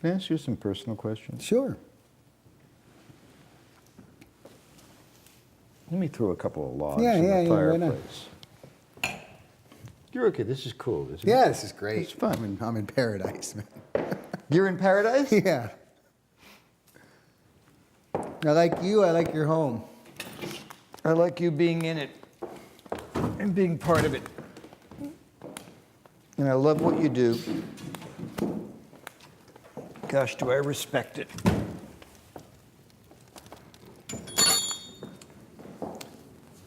Can I ask you some personal questions? Sure. Let me throw a couple of logs Yeah, in yeah, the yeah, why not? fireplace. You're okay. This is cool, isn't Yeah, it? this is great. It's fun. I'm in paradise, man. You're in paradise? Yeah. I like you. I like your home. I like you being in it and being part of it. And I love what you do. Gosh, do I respect it.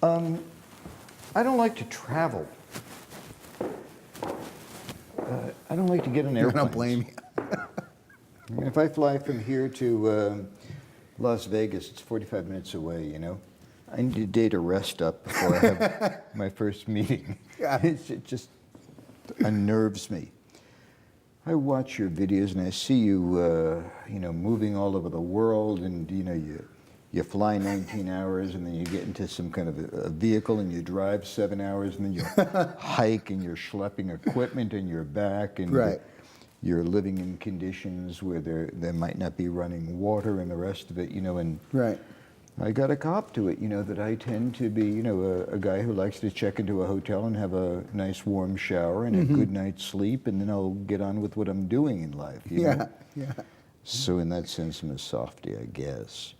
I don't like to travel. I don't like to get on I airplanes. don't blame you. If I fly from here to Las Vegas, it's 45 minutes away, you know? I need a day to rest up before I have my first meeting. Yeah. It just unnerves me. I watch your videos and I see you, you know, moving all over the world, and you know, you fly 19 hours and then you get into some kind of a vehicle and you drive 7 hours and then you hike and you're schlepping equipment in your back, and Right. you're living in conditions where there might not be running water and the rest of it, you know, and Right. I got a cop to it, you know, that I tend to be, you know, a guy who likes to check into a hotel and have a nice warm shower and a good night's sleep, and then I'll get on with what I'm doing in life, you know? Yeah. So in that sense, I'm a softie, I guess.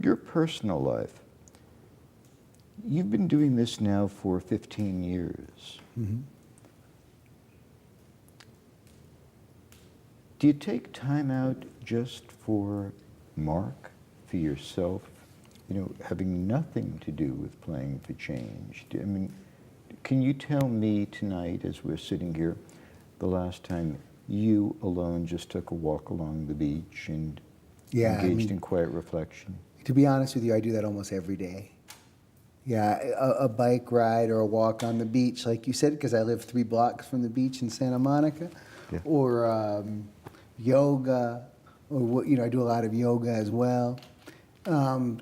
Your personal life, you've been doing this now for 15 years. Mm-hmm. Do you take time out just for Mark, for yourself? You know, having nothing to do with playing for change. I mean, can you tell me tonight, as we're sitting here, the last time you alone just took a walk along the beach and engaged in quiet reflection? To be honest with you, I do that almost every day. Yeah, a bike ride or a walk on the beach, like you said, because I live 3 blocks from the beach in Santa Monica, Yeah. or yoga, or you know, I do a lot of yoga as well.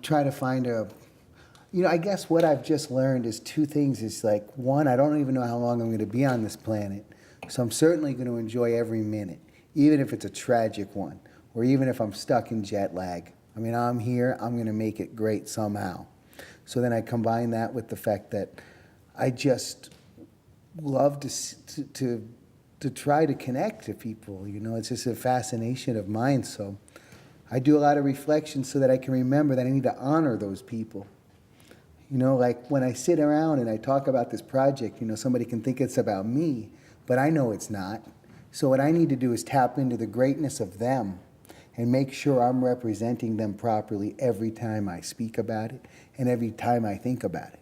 Try to find you know, I guess what I've just learned is 2 things. Is like, one, I don't even know how long I'm going to be on this planet, so I'm certainly going to enjoy every minute, even if it's a tragic one, or even if I'm stuck in jet lag. I mean, I'm here, I'm going to make it great somehow. So then I combine that with the fact that I just love to try to connect to people. You know, it's just a fascination of mine. So I do a lot of reflection so that I can remember that I need to honor those people. You know, like when I sit around and I talk about this project, you know, somebody can think it's about me, but I know it's not. So what I need to do is tap into the greatness of them and make sure I'm representing them properly every time I speak about it and every time I think about it.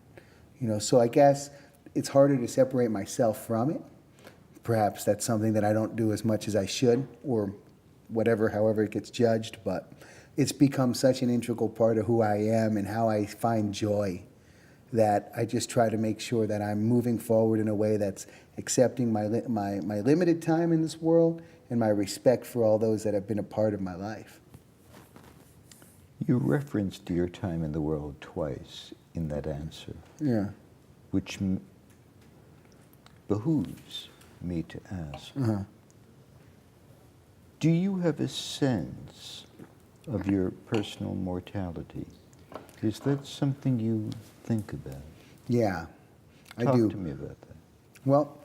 You know, so I guess it's harder to separate myself from it. Perhaps that's something that I don't do as much as I should, or whatever, however it gets judged, but it's become such an integral part of who I am and how I find joy that I just try to make sure that I'm moving forward in a way that's accepting my limited time in this world and my respect for all those that have been a part of my life. You referenced your time in the world twice in that answer. Yeah. Which behooves me to ask. Uh-huh. Do you have a sense of your personal mortality? Is that something you think about? Yeah, I Talk do. to me about that. Well,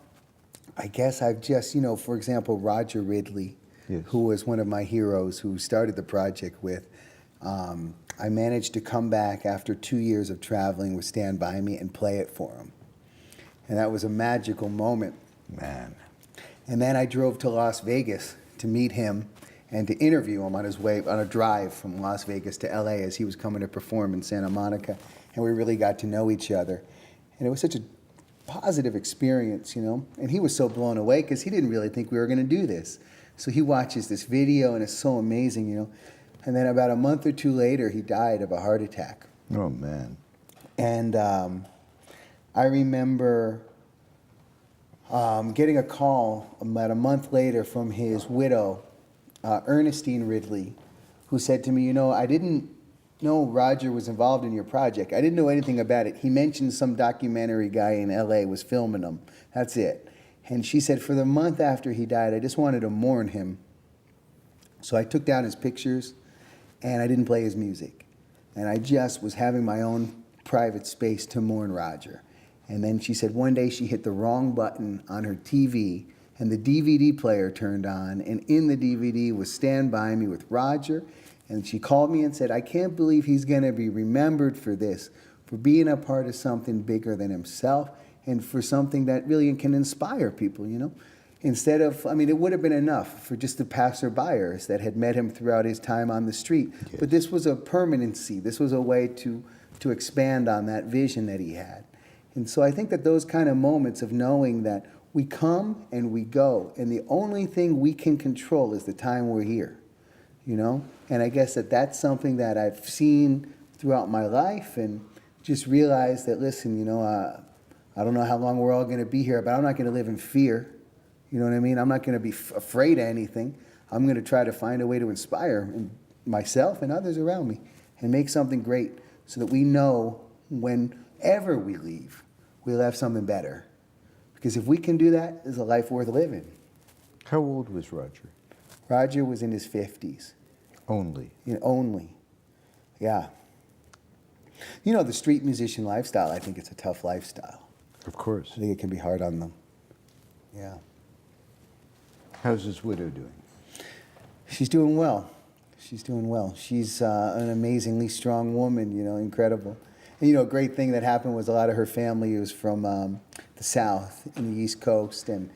I guess I've just, you know, for example, Roger Ridley, Yes. who was one of my heroes who started the project with, I managed to come back after 2 years of traveling with Stand By Me and play it for him. And that was a magical moment. Man. And then I drove to Las Vegas to meet him and to interview him on his way, on a drive from Las Vegas to LA as he was coming to perform in Santa Monica. And we really got to know each other. And it was such a positive experience, you know. And he was so blown away because he didn't really think we were going to do this. So he watches this video and it's so amazing, you know. And then about a month or 2 later, he died of a heart attack. Oh, man. And I remember getting a call about a month later from his widow, Ernestine Ridley, who said to me, you know, I didn't know Roger was involved in your project. I didn't know anything about it. He mentioned some documentary guy in LA was filming him. That's it. And she said, for the month after he died, I just wanted to mourn him. So I took down his pictures and I didn't play his music. And I just was having my own private space to mourn Roger. And then she said one day she hit the wrong button on her TV and the DVD player turned on, and in the DVD was Stand By Me with Roger. And she called me and said, I can't believe he's going to be remembered for this, for being a part of something bigger than himself and for something that really can inspire people, you know? Instead of, I mean, it would have been enough for just the passerbyers that had met him throughout his time on the street. Yes. But this was a permanency. This was a way to expand on that vision that he had. And so I think that those kind of moments of knowing that we come and we go, and the only thing we can control is the time we're here, you know? And I guess that that's something that I've seen throughout my life, and just realized that, listen, you know, I don't know how long we're all going to be here, but I'm not going to live in fear. You know what I mean? I'm not going to be afraid of anything. I'm going to try to find a way to inspire myself and others around me and make something great so that we know whenever we leave, we'll have something better. Because if we can do that, it's a life worth living. How old was Roger? Roger was in his 50s. Only. You know, only. Yeah. You know, the street musician lifestyle, I think it's a tough lifestyle. Of course. I think it can be hard on them. Yeah. How's his widow doing? She's doing well. She's doing well. She's an amazingly strong woman, you know, incredible. And, you know, a great thing that happened was a lot of her family was from the South and the East Coast. And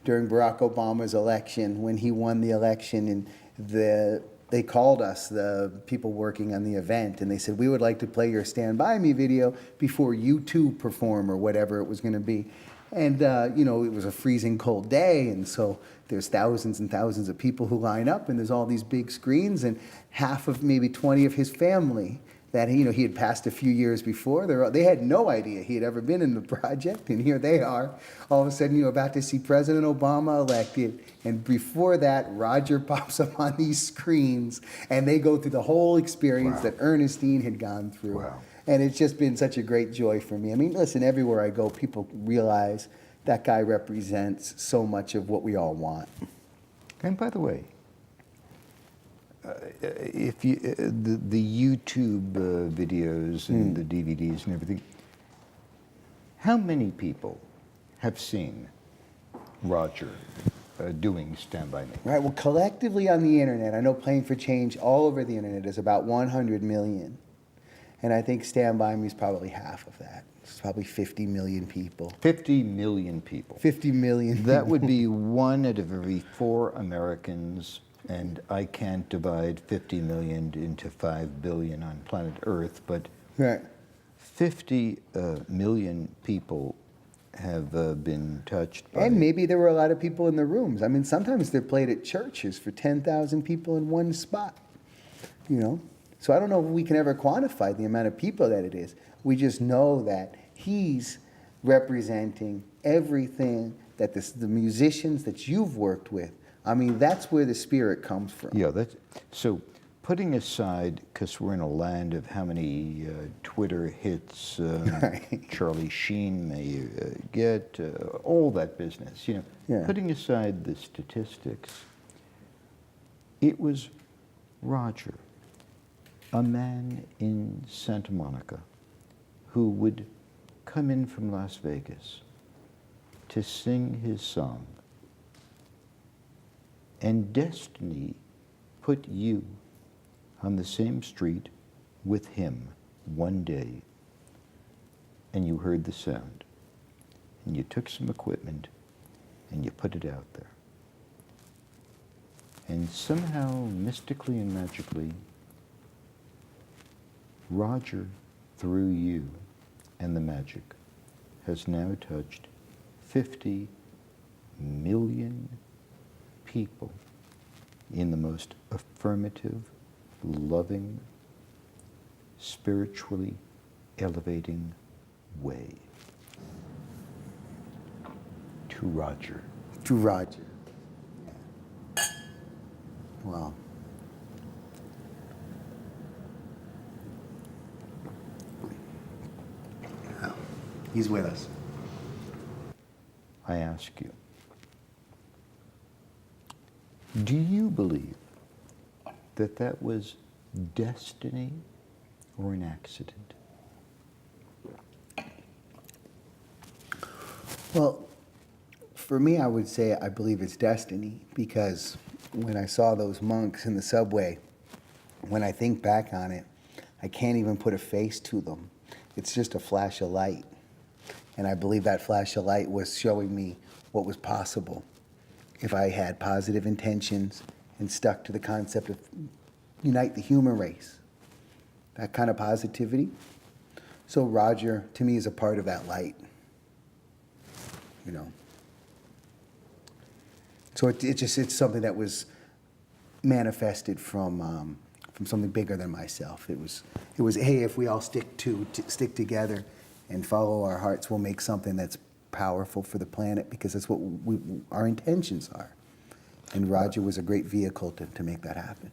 during Barack Obama's election, when he won the election, and they called us, the people working on the event, and they said, we would like to play your Stand By Me video before you two perform, or whatever it was going to be. And, you know, it was a freezing cold day, and so there's thousands and thousands of people who line up, and there's all these big screens, and half of maybe 20 of his family that, you know, he had passed a few years before. They had no idea he had ever been in the project, and here they are, all of a sudden, you know, about to see President Obama elected, and before that, Roger pops up on these screens, and they go through the whole experience that Ernestine had gone through. Wow. And it's just been such a great joy for me. I mean, listen, everywhere I go, people realize that guy represents so much of what we all want. And by the way, if you the YouTube videos and the DVDs and everything, how many people have seen Roger doing Stand By Me? Right, well, collectively on the internet, I know Playing for Change all over the internet is about 100 million. And I think Stand By Me is probably half of that. It's probably 50 million people. 50 million people. 50 million That people. would be 1 out of every 4 Americans, and I can't divide 50 million into 5 billion on planet Earth, but Right. 50 million people have been touched by And maybe there were a lot of people in the rooms. I mean, sometimes they're played at churches for 10,000 people in one spot, you know? So I don't know if we can ever quantify the amount of people that it is. We just know that he's representing everything that the musicians that you've worked with. I mean, that's where the spirit comes from. Yeah, that's so. Putting aside, because we're in a land of how many Twitter hits Right. Charlie Sheen may get, all that business, you know. Yeah. Putting aside the statistics, it was Roger, a man in Santa Monica, who would come in from Las Vegas to sing his song. And destiny put you on the same street with him one day, and you heard the sound, and you took some equipment and you put it out there. And somehow, mystically and magically, Roger, through you and the magic, has now touched 50 million people in the most affirmative, loving, spiritually elevating way. To Roger. To Roger. Wow. He's with us. I ask you, Do you believe that that was destiny or an accident? Well, for me, I would say I believe it's destiny because when I saw those monks in the subway, when I think back on it, I can't even put a face to them. It's just a flash of light. And I believe that flash of light was showing me what was possible if I had positive intentions and stuck to the concept of unite the human race. That kind of positivity. So Roger, to me, is a part of that light. You know. So it's something that was manifested from something bigger than myself. It was hey, if we all stick together and follow our hearts, we'll make something that's powerful for the planet because that's what our intentions are. And Roger was a great vehicle to make that happen.